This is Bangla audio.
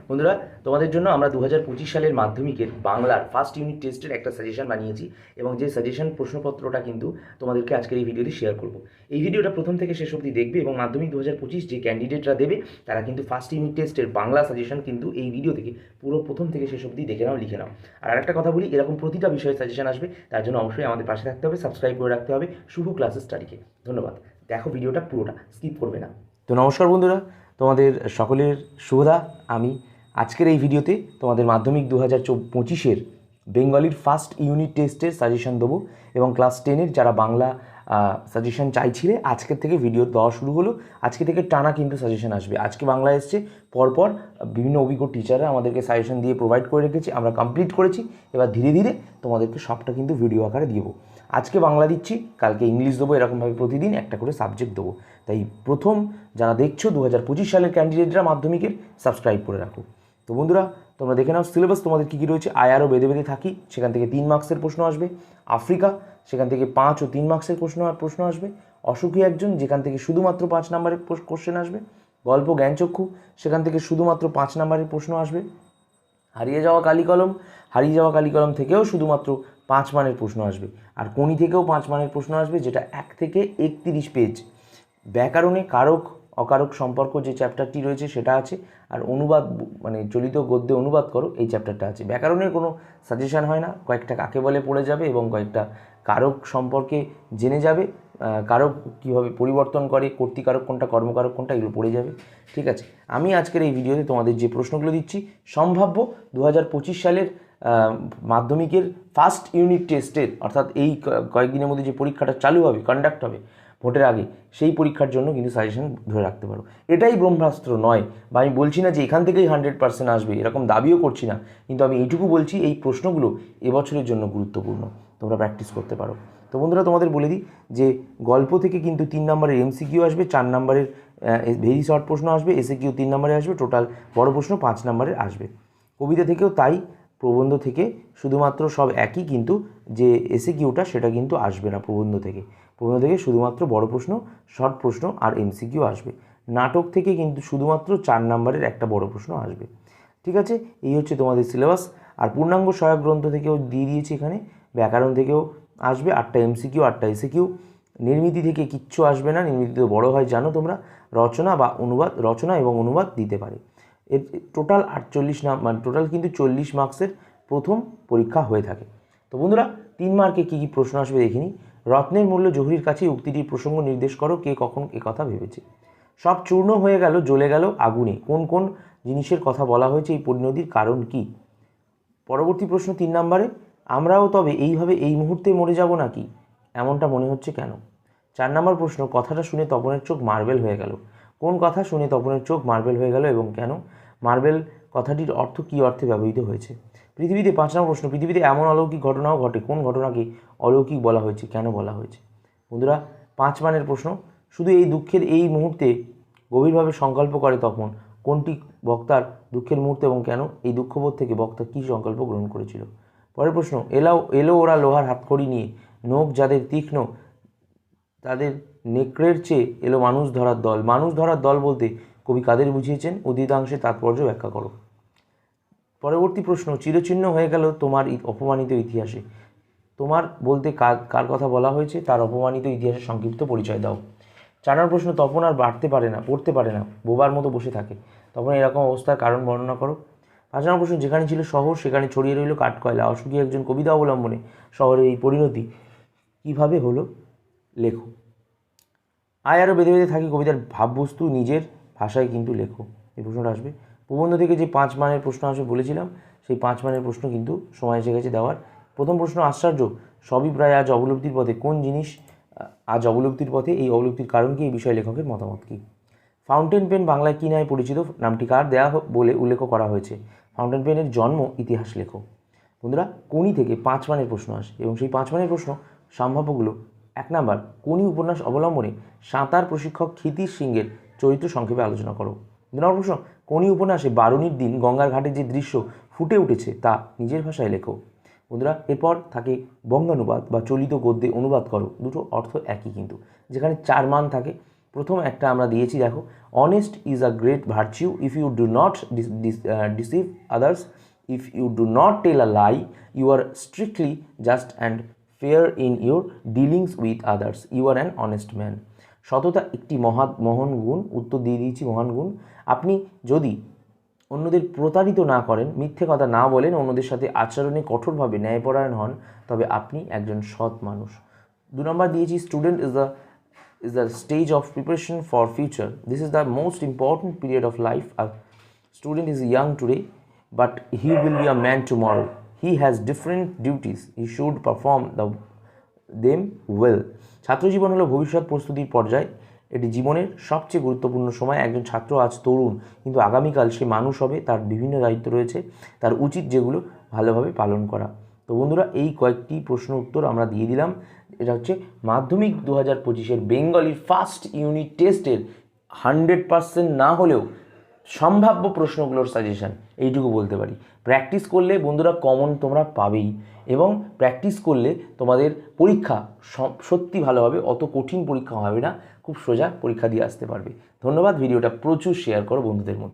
বন্ধুরা, তোমাদের জন্য আমরা 2025 সালের মাধ্যমিকের বাংলার ফার্স্ট ইউনিট টেস্টের একটা সাজেশন বানিয়েছি এবং যে সাজেশন প্রশ্নপত্রটা কিন্তু তোমাদেরকে আজকের এই ভিডিওতে শেয়ার করব। এই ভিডিওটা প্রথম থেকে শেষ অবধি দেখবে এবং মাধ্যমিক 2025 যে ক্যান্ডিডেটরা দেবে তারা কিন্তু ফার্স্ট ইউনিট টেস্টের বাংলা সাজেশন কিন্তু এই ভিডিও থেকে পুরো প্রথম থেকে শেষ অবধি দেখে নাও, লিখে নাও। আর একটা কথা বলি, এরকম প্রতিটা বিষয়ে সাজেশন আসবে, তার জন্য অবশ্যই আমাদের পাশে থাকতে হবে, সাবস্ক্রাইব করে রাখতে হবে শুভ ক্লাসেস স্টাডিকে। ধন্যবাদ। দেখো ভিডিওটা পুরোটা, স্কিপ করবে না। তো নমস্কার বন্ধুরা, তোমাদের সকলের শুভদা। আমি আজকের এই ভিডিওতে তোমাদের মাধ্যমিক 2025-এর বেঙ্গলির ফার্স্ট ইউনিট টেস্টের সাজেশন দেবো এবং ক্লাস 10-এর যারা বাংলা সাজেশন চাইছিলে আজকের থেকে ভিডিও দেওয়া শুরু হলো। আজকে থেকে টানা কিন্তু সাজেশন আসবে। আজকে বাংলা এসছে, পরপর বিভিন্ন অভিজ্ঞ টিচাররা আমাদেরকে সাজেশন দিয়ে প্রোভাইড করে রেখেছি, আমরা কমপ্লিট করেছি। এবার ধীরে ধীরে তোমাদেরকে সবটা কিন্তু ভিডিও আকারে দেবো। আজকে বাংলা দিচ্ছি, কালকে ইংলিশ দেবো, এরকমভাবে প্রতিদিন একটা করে সাবজেক্ট দেবো। তাই প্রথম যারা দেখছো 2025 সালের ক্যান্ডিডেটরা মাধ্যমিকের, সাবস্ক্রাইব করে রাখো। তো বন্ধুরা, তোমরা দেখে নাও সিলেবাস তোমাদের কী কী রয়েছে। আয়ারও বেঁধে বেঁধে থাকি, সেখান থেকে 3 মার্কসের প্রশ্ন আসবে। আফ্রিকা, সেখান থেকে 5 ও 3 মার্কসের প্রশ্ন আসবে। অসুখী একজন, যেখান থেকে শুধুমাত্র 5 নম্বরের কোশ্চেন আসবে। গল্প জ্ঞানচক্ষু, সেখান থেকে শুধুমাত্র 5 নম্বরের প্রশ্ন আসবে। হারিয়ে যাওয়া কালিকলম থেকেও শুধুমাত্র 5 মানের প্রশ্ন আসবে। আর কোনি থেকেও 5 মানের প্রশ্ন আসবে, যেটা 1 থেকে 31 পেজ। ব্যাকরণে কারক অকারক সম্পর্ক যে চ্যাপ্টারটি রয়েছে সেটা আছে। আর অনুবাদ, মানে চলিত গদ্যে অনুবাদ করো, এই চ্যাপ্টারটা আছে। ব্যাকরণের কোনো সাজেশন হয় না, কয়েকটা কাকে বলে পড়ে যাবে এবং কয়েকটা কারক সম্পর্কে জেনে যাবে। কারক কীভাবে পরিবর্তন করে, কর্তৃকারক কোনটা, কর্মকারক কোনটা, এগুলো পড়ে যাবে। ঠিক আছে, আমি আজকের এই ভিডিওতে তোমাদের যে প্রশ্নগুলো দিচ্ছি সম্ভাব্য 2025 সালের মাধ্যমিকের ফার্স্ট ইউনিট টেস্টের, অর্থাৎ এই কয়েকদিনের মধ্যে যে পরীক্ষাটা চালু হবে, কন্ডাক্ট হবে ভোটের আগে, সেই পরীক্ষার জন্য কিন্তু সাজেশন ধরে রাখতে পারো। এটাই ব্রহ্মাস্ত্র নয়, বা আমি বলছি না যে এখান থেকেই 100% আসবে, এরকম দাবিও করছি না, কিন্তু আমি এইটুকু বলছি এই প্রশ্নগুলো এবছরের জন্য গুরুত্বপূর্ণ, তোমরা প্র্যাকটিস করতে পারো। তো বন্ধুরা, তোমাদের বলে দিই যে গল্প থেকে কিন্তু 3 নম্বরের এমসিকিউ আসবে, 4 নম্বরের ভেরি শর্ট প্রশ্ন আসবে, এসএকিউ 3 নম্বরে আসবে, টোটাল বড় প্রশ্ন 5 নম্বরের আসবে। কবিতা থেকেও তাই, প্রবন্ধ থেকে শুধুমাত্র সব একই, কিন্তু যে এসএকিউটা সেটা কিন্তু আসবে না প্রবন্ধ থেকে শুধুমাত্র বড় প্রশ্ন, শর্ট প্রশ্ন আর এমসিকিউ আসবে। নাটক থেকে কিন্তু শুধুমাত্র 4 নম্বরের একটা বড় প্রশ্ন আসবে। ঠিক আছে, এই হচ্ছে তোমাদের সিলেবাস। আর পূর্ণাঙ্গ সহায়ক গ্রন্থ থেকেও দিয়ে দিয়েছি এখানে। ব্যাকরণ থেকেও আসবে 8টা এমসিকিউ, 8টা এসএকিউ। নির্মিতি থেকে কিচ্ছু আসবে না, নির্মিতি তো বড় হয় জানো তোমরা। রচনা এবং অনুবাদ দিতে পারে। এর টোটাল 48 মানে টোটাল কিন্তু 40 মার্কসের প্রথম পরীক্ষা হয়ে থাকে। তো বন্ধুরা, 3 মার্কে কী কী প্রশ্ন আসবে দেখিনি। রত্নের মূল্য জহুরির কাছে, উক্তিটির প্রসঙ্গ নির্দেশ করো, কে কখন কথা ভেবেছে। সব চূর্ণ হয়ে গেল, জ্বলে গেল আগুনে, কোন কোন জিনিসের কথা বলা হয়েছে, এই পরিণতির কারণ কি। পরবর্তী প্রশ্ন 3 নম্বরে, আমরাও তবে এইভাবে এই মুহূর্তে মরে যাব নাকি, এমনটা মনে হচ্ছে কেন। 4 নম্বর প্রশ্ন, কথাটা শুনে তপনের চোখ মার্বেল হয়ে গেল, কোন কথা শুনে তপনের চোখ মার্বেল হয়ে গেল এবং কেন। মার্বেল কথাটির অর্থ কী অর্থে ব্যবহৃত হয়েছে। পৃথিবীতে 5 নম্বর প্রশ্ন, পৃথিবীতে এমন অলৌকিক ঘটনাও ঘটে, কোন ঘটনাকে অলৌকিক বলা হয়েছে, কেন বলা হয়েছে। বন্ধুরা, 5 মানের প্রশ্ন। শুধু এই দুঃখের এই মুহূর্তে গভীরভাবে সংকল্প করে তখন, কোনটি বক্তার দুঃখের মুহূর্তে এবং কেন, এই দুঃখবোধ থেকে বক্তা কী সংকল্প গ্রহণ করেছিল। পরের প্রশ্ন, এলো ওরা লোহার হাতকড়ি নিয়ে, নখ যাদের তীক্ষ্ণ তাদের নেকড়ের চেয়ে এলো মানুষ ধরার দল। মানুষ ধরার দল বলতে কবি কাদের বুঝিয়েছেন, অধিকাংশে তাৎপর্য ব্যাখ্যা করো। পরবর্তী প্রশ্ন, চিরচিহ্ন হয়ে গেল তোমার অপমানিত ইতিহাসে। তোমার বলতে কার কথা বলা হয়েছে, তার অপমানিত ইতিহাসের সংক্ষিপ্ত পরিচয় দাও। 4 নম্বর প্রশ্ন, তপন আর পড়তে পারে না, বোবার মতো বসে থাকে, তখন এরকম অবস্থার কারণ বর্ণনা করো। 5 নম্বর প্রশ্ন, যেখানে ছিল শহর সেখানে ছড়িয়ে রইল কাঠকয়লা, অসুখী একজন কবিতা অবলম্বনে শহরের এই পরিণতি কীভাবে হলো, লেখো। আরও বেঁধে বেঁধে থাকি, কবিতার ভাববস্তু নিজের ভাষায় কিন্তু লেখো, এই প্রশ্নটা আসবে। প্রবন্ধ থেকে যে 5 মানের প্রশ্ন আসবে বলেছিলাম, সেই 5 মানের প্রশ্ন কিন্তু সময় এসে গেছে দেওয়ার। প্রথম প্রশ্ন, আশ্চর্য সবই প্রায় আজ অবলুপ্তির পথে, কোন জিনিস আজ অবলুপ্তির পথে, এই অবলুপ্তির কারণ কি, এই বিষয়ে লেখকের মতামত কী। ফাউন্টেন পেন বাংলায় কী নামে পরিচিত, নামটি কার দেয়া বলে উল্লেখ করা হয়েছে। ফাউন্টেন পেনের জন্ম ইতিহাস লেখো। বন্ধুরা, কোনি থেকে 5 মানের প্রশ্ন আসে এবং সেই 5 মানের প্রশ্ন সম্ভাব্যগুলো: 1 নাম্বার, কোনি উপন্যাস অবলম্বনে সাঁতার প্রশিক্ষক ক্ষিতিশ সিংয়ের চরিত্র সংক্ষেপে আলোচনা করো। 2 নম্বর প্রশ্ন, কোনি উপন্যাসে বারুণীর দিন গঙ্গার ঘাটে যে দৃশ্য ফুটে উঠেছে তা নিজের ভাষায় লেখো। বন্ধুরা, এরপর থাকে বঙ্গানুবাদ বা চলিত গদ্যে অনুবাদ করো। দুটো অর্থ একই কিন্তু, যেখানে 4 মান থাকে। প্রথম একটা আমরা দিয়েছি, দেখো, honest is a great virtue if you do not deceive others, if you do not tell a lie, you are strictly just and fair in your dealings with others, you are an honest man. সততা একটি মহান গুণ, উত্তর দিয়ে দিয়েছি মহান গুণ। আপনি যদি অন্যদের প্রতারিত না করেন, মিথ্যে কথা না বলেন, অন্যদের সাথে আচরণে কঠোরভাবে ন্যায়পরায়ণ হন, তবে আপনি একজন সৎ মানুষ। 2 নম্বর দিয়েছি, student is the stage of preparation for future. This is the most important period of life. A student is young today, but he will be a man tomorrow. He has different duties. He should perform them well. ছাত্রজীবন হলো ভবিষ্যৎ প্রস্তুতির পর্যায়। এটি জীবনের সবচেয়ে গুরুত্বপূর্ণ সময়। একজন ছাত্র আজ তরুণ, কিন্তু আগামীকাল সে মানুষ হবে। তার বিভিন্ন দায়িত্ব রয়েছে, তার উচিত যেগুলো ভালোভাবে পালন করা। তো বন্ধুরা, এই কয়েকটি প্রশ্ন উত্তর আমরা দিয়ে দিলাম। এটা হচ্ছে মাধ্যমিক 2025-এর বেঙ্গলির ফার্স্ট ইউনিট টেস্টের 100% না হলেও সম্ভাব্য প্রশ্নগুলোর সাজেশান, এইটুকু বলতে পারি। প্র্যাকটিস করলে বন্ধুরা কমন তোমরা পাবেই, এবং প্র্যাকটিস করলে তোমাদের পরীক্ষা সত্যি ভালো হবে। অত কঠিন পরীক্ষা হবে না, খুব সোজা পরীক্ষা দিয়ে আসতে পারবে। ধন্যবাদ। ভিডিওটা প্রচুর শেয়ার করো বন্ধুদের মধ্যে।